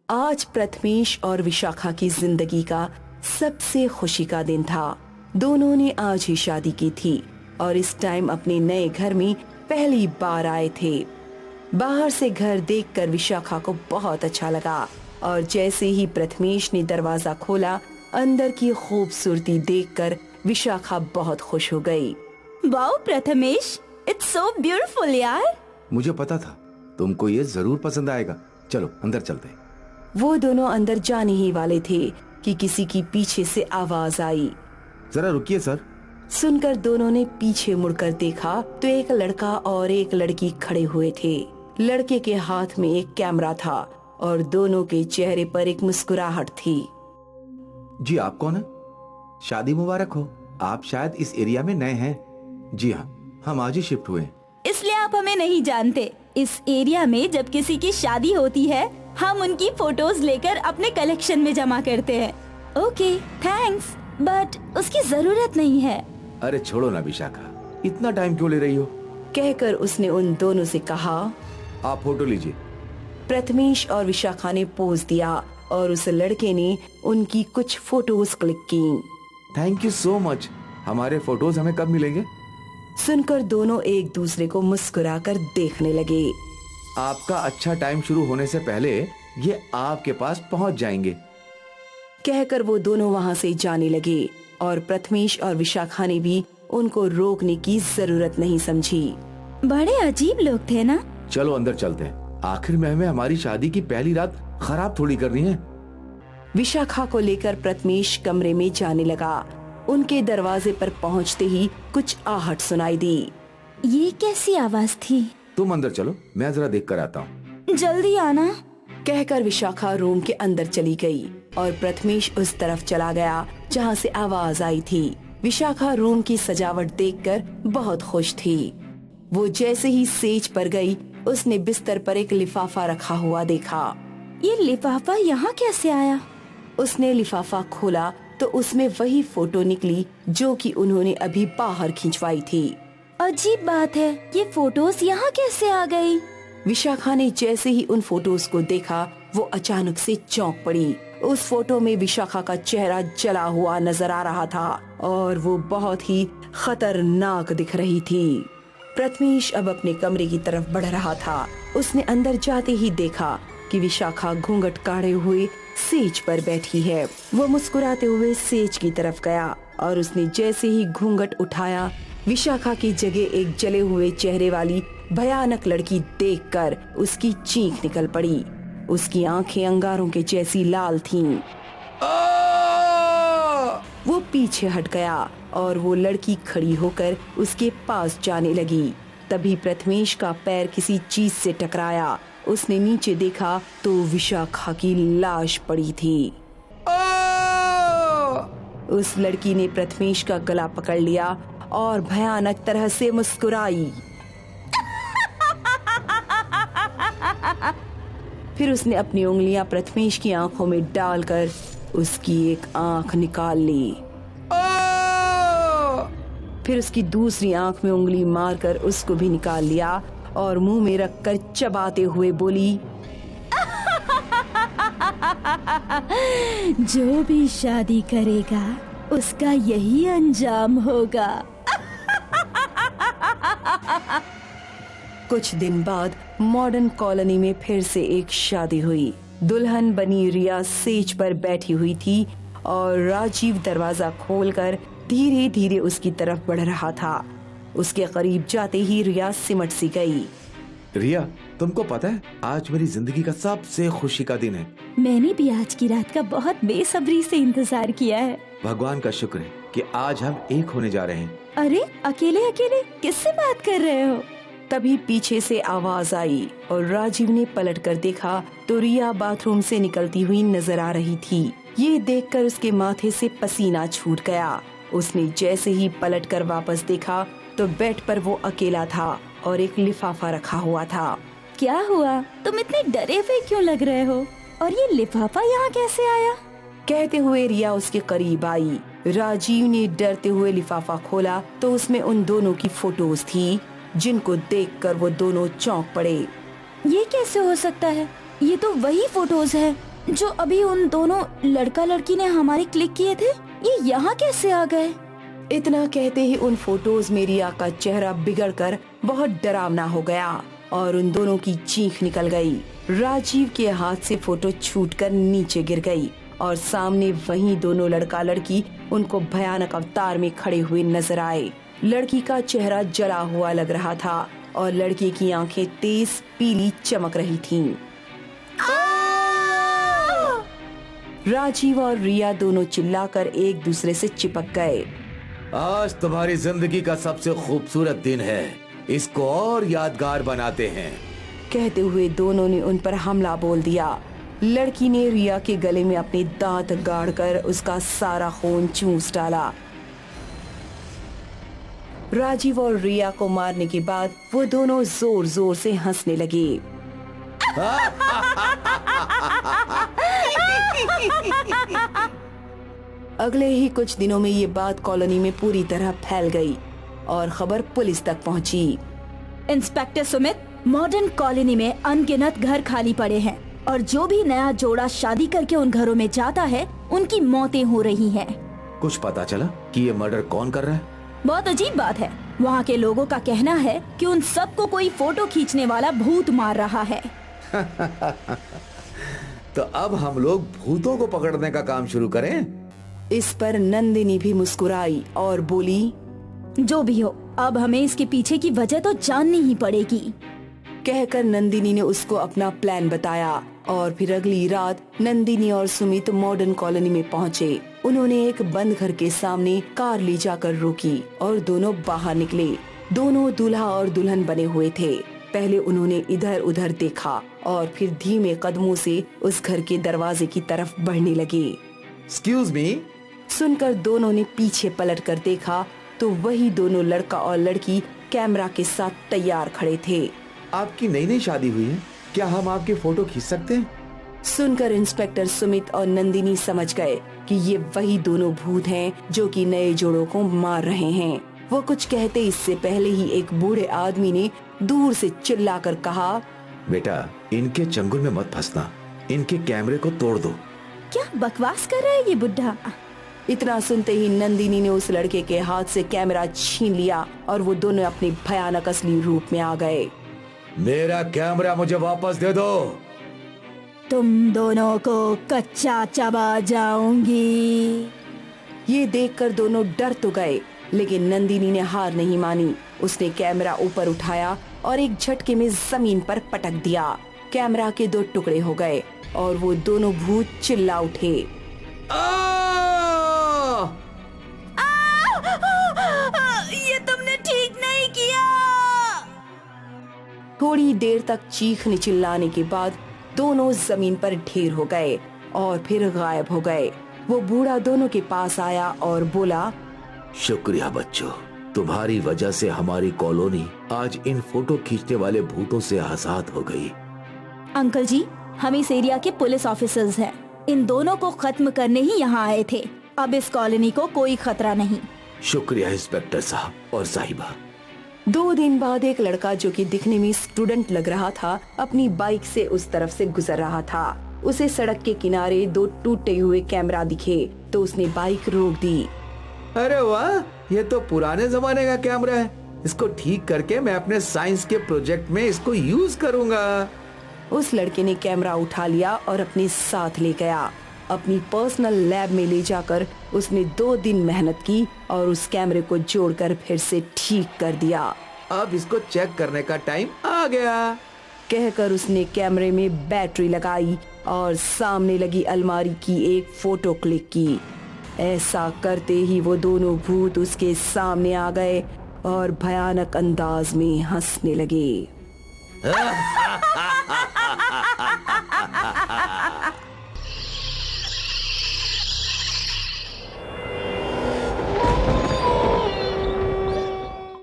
आज प्रथमेश और विशाखा की जिंदगी का सबसे खुशी का दिन था। दोनों ने आज ही शादी की थी और इस टाइम अपने नए घर में पहली बार आए थे। बाहर से घर देखकर विशाखा को बहुत अच्छा लगा और जैसे ही प्रथमेश ने दरवाजा खोला, अंदर की खूबसूरती देखकर विशाखा बहुत खुश हो गई। Wow Prathamesh, it's so beautiful यार। मुझे पता था तुमको ये जरूर पसंद आएगा। चलो अंदर चलते हैं। वो दोनों अंदर जाने ही वाले थे कि किसी की पीछे से आवाज आई। जरा रुकिए सर। सुनकर दोनों ने पीछे मुड़कर देखा तो एक लड़का और एक लड़की खड़े हुए थे। लड़के के हाथ में एक कैमरा था और दोनों के चेहरे पर एक मुस्कुराहट थी। जी आप कौन है? शादी मुबारक हो। आप शायद इस एरिया में नए हैं। जी हाँ, हम आज ही शिफ्ट हुए हैं। इसलिए आप हमें नहीं जानते। इस एरिया में जब किसी की शादी होती है, हम उनकी फोटोज लेकर अपने कलेक्शन में जमा करते हैं। ओके थैंक्स, बट उसकी जरूरत नहीं है। अरे छोड़ो ना विशाखा, इतना टाइम क्यों ले रही हो? कहकर उसने उन दोनों से कहा। आप फोटो लीजिए। प्रथमेश और विशाखा ने पोज दिया और उस लड़के ने उनकी कुछ फोटोज क्लिक की। Thank you so much. हमारे फोटोज हमें कब मिलेंगे? सुनकर दोनों एक दूसरे को मुस्कुराकर देखने लगे। आपका अच्छा टाइम शुरू होने से पहले ये आपके पास पहुंच जाएंगे। कहकर वो दोनों वहाँ से जाने लगे और प्रथमेश और विशाखा ने भी उनको रोकने की जरूरत नहीं समझी। बड़े अजीब लोग थे ना। चलो अंदर चलते हैं। आखिर में हमें हमारी शादी की पहली रात खराब थोड़ी करनी है। विशाखा को लेकर प्रथमेश कमरे में जाने लगा। उनके दरवाजे पर पहुंचते ही कुछ आहट सुनाई दी। ये कैसी आवाज थी? तुम अंदर चलो, मैं जरा देख कर आता हूँ। जल्दी आना। कहकर विशाखा रूम के अंदर चली गई और प्रथमेश उस तरफ चला गया जहाँ से आवाज आई थी। विशाखा रूम की सजावट देखकर बहुत खुश थी। वो जैसे ही सेज पर गई, उसने बिस्तर पर एक लिफाफा रखा हुआ देखा। ये लिफाफा यहाँ कैसे आया? उसने लिफाफा खोला तो उसमें वही फोटो निकली जो कि उन्होंने अभी बाहर खिंचवाई थी। अजीब बात है, ये फोटोज यहाँ कैसे आ गई? विशाखा ने जैसे ही उन फोटोज को देखा, वो अचानक से चौंक पड़ी। उस फोटो में विशाखा का चेहरा जला हुआ नजर आ रहा था और वो बहुत ही खतरनाक दिख रही थी। प्रथमेश अब अपने कमरे की तरफ बढ़ रहा था। उसने अंदर जाते ही देखा कि विशाखा घूंघट काढ़े हुए सेज पर बैठी है। वो मुस्कुराते हुए सेज की तरफ गया और उसने जैसे ही घूंघट उठाया, विशाखा की जगह एक जले हुए चेहरे वाली भयानक लड़की देखकर उसकी चीख निकल पड़ी। उसकी आंखें अंगारों के जैसी लाल थीं। वो पीछे हट गया और वो लड़की खड़ी होकर उसके पास जाने लगी। तभी प्रथमेश का पैर किसी चीज से टकराया। उसने नीचे देखा तो विशाखा की लाश पड़ी थी। उस लड़की ने प्रथमेश का गला पकड़ लिया और भयानक तरह से मुस्कुराई। फिर उसने अपनी उंगलियां प्रथमेश की आंखों में डालकर उसकी एक आंख निकाल ली। फिर उसकी दूसरी आंख में उंगली मारकर उसको भी निकाल लिया और मुंह में रखकर चबाते हुए बोली, जो भी शादी करेगा उसका यही अंजाम होगा। कुछ दिन बाद मॉडर्न कॉलोनी में फिर से एक शादी हुई। दुल्हन बनी रिया सेज पर बैठी हुई थी और राजीव दरवाजा खोलकर धीरे धीरे उसकी तरफ बढ़ रहा था। उसके करीब जाते ही रिया सिमट सी गई। रिया, तुमको पता है आज मेरी जिंदगी का सबसे खुशी का दिन है। मैंने भी आज की रात का बहुत बेसब्री से इंतजार किया है। भगवान का शुक्र है कि आज हम एक होने जा रहे हैं। अरे अकेले अकेले किससे बात कर रहे हो? तभी पीछे से आवाज आई और राजीव ने पलट कर देखा तो रिया बाथरूम से निकलती हुई नजर आ रही थी। ये देखकर उसके माथे से पसीना छूट गया। उसने जैसे ही पलट कर वापस देखा तो बेड पर वो अकेला था और एक लिफाफा रखा हुआ था। क्या हुआ? तुम इतने डरे हुए क्यों लग रहे हो? और ये लिफाफा यहाँ कैसे आया? कहते हुए रिया उसके करीब आई। राजीव ने डरते हुए लिफाफा खोला तो उसमें उन दोनों की फोटोज थी, जिनको देखकर वो दोनों चौंक पड़े। ये कैसे हो सकता है? ये तो वही फोटोज है जो अभी उन दोनों लड़का लड़की ने हमारे क्लिक किए थे, ये यहाँ कैसे आ गए? इतना कहते ही उन फोटोज में रिया का चेहरा बिगड़कर बहुत डरावना हो गया और उन दोनों की चीख निकल गई। राजीव के हाथ से फोटो छूटकर नीचे गिर गई और सामने वहीं दोनों लड़का लड़की उनको भयानक अवतार में खड़े हुए नजर आए। लड़की का चेहरा जला हुआ लग रहा था और लड़के की आंखें तेज पीली चमक रही थीं। राजीव और रिया दोनों चिल्लाकर एक दूसरे से चिपक गए। आज तुम्हारी जिंदगी का सबसे खूबसूरत दिन है, इसको और यादगार बनाते हैं, कहते हुए दोनों ने उन पर हमला बोल दिया। लड़की ने रिया के गले में अपने दांत गाड़कर उसका सारा खून चूस डाला। राजीव और रिया को मारने के बाद वो दोनों जोर जोर से हंसने लगे। अगले ही कुछ दिनों में ये बात कॉलोनी में पूरी तरह फैल गई और खबर पुलिस तक पहुंची। इंस्पेक्टर सुमित, मॉडर्न कॉलोनी में अनगिनत घर खाली पड़े हैं और जो भी नया जोड़ा शादी करके उन घरों में जाता है उनकी मौतें हो रही हैं। कुछ पता चला कि ये मर्डर कौन कर रहा है? बहुत अजीब बात है। वहाँ के लोगों का कहना है कि उन सबको कोई फोटो खींचने वाला भूत मार रहा है। तो अब हम लोग भूतों को पकड़ने का काम शुरू करें? इस पर नंदिनी भी मुस्कुराई और बोली, जो भी हो, अब हमें इसके पीछे की वजह तो जाननी ही पड़ेगी। कहकर नंदिनी ने उसको अपना प्लान बताया और फिर अगली रात नंदिनी और सुमित मॉडर्न कॉलोनी में पहुँचे। उन्होंने एक बंद घर के सामने कार ले जाकर रोकी और दोनों बाहर निकले। दोनों दूल्हा और दुल्हन बने हुए थे। पहले उन्होंने इधर उधर देखा और फिर धीमे कदमों से उस घर के दरवाजे की तरफ बढ़ने लगे। Excuse me. सुनकर दोनों ने पीछे पलट कर देखा तो वही दोनों लड़का और लड़की कैमरा के साथ तैयार खड़े थे। आपकी नई नई शादी हुई है, क्या हम आपके फोटो खींच सकते हैं? सुनकर इंस्पेक्टर सुमित और नंदिनी समझ गए कि ये वही दोनों भूत हैं जो कि नए जोड़ों को मार रहे हैं। वो कुछ कहते इससे पहले ही एक बूढ़े आदमी ने दूर से चिल्लाकर कहा, बेटा, इनके चंगुल में मत फंसना, इनके कैमरे को तोड़ दो। क्या बकवास कर रहा है ये बुढ़ा? इतना सुनते ही नंदिनी ने उस लड़के के हाथ से कैमरा छीन लिया और वो दोनों अपने भयानक असली रूप में आ गए। मेरा कैमरा मुझे वापस दे दो। तुम दोनों को कच्चा चबा जाऊंगी। ये देखकर दोनों डर तो गए, लेकिन नंदिनी ने हार नहीं मानी। उसने कैमरा ऊपर उठाया और एक झटके में जमीन पर पटक दिया। कैमरा के 2 टुकड़े हो गए और वो दोनों भूत चिल्ला उठे। ये तुमने ठीक नहीं किया। थोड़ी देर तक चीखने चिल्लाने के बाद दोनों जमीन पर ढेर हो गए और फिर गायब हो गए। वो बूढ़ा दोनों के पास आया और बोला, शुक्रिया बच्चों, तुम्हारी वजह से हमारी कॉलोनी आज इन फोटो खींचने वाले भूतों से आजाद हो गई। अंकल जी, हम इस एरिया के पुलिस ऑफिसर्स हैं। इन दोनों को खत्म करने ही यहाँ आए थे। अब इस कॉलोनी को कोई खतरा नहीं। शुक्रिया इंस्पेक्टर साहब और साहिबा। 2 दिन बाद एक लड़का जो कि दिखने में स्टूडेंट लग रहा था, अपनी बाइक से उस तरफ से गुजर रहा था। उसे सड़क के किनारे 2 टूटे हुए कैमरा दिखे तो उसने बाइक रोक दी। अरे वाह, ये तो पुराने जमाने का कैमरा है। इसको ठीक करके मैं अपने साइंस के प्रोजेक्ट में इसको यूज करूंगा। उस लड़के ने कैमरा उठा लिया और अपने साथ ले गया। अपनी पर्सनल लैब में ले जाकर उसने 2 दिन मेहनत की और उस कैमरे को जोड़कर फिर से ठीक कर दिया। अब इसको चेक करने का टाइम आ गया, कहकर उसने कैमरे में बैटरी लगाई और सामने लगी अलमारी की एक फोटो क्लिक की। ऐसा करते ही वो दोनों भूत उसके सामने आ गए और भयानक अंदाज में हंसने लगे।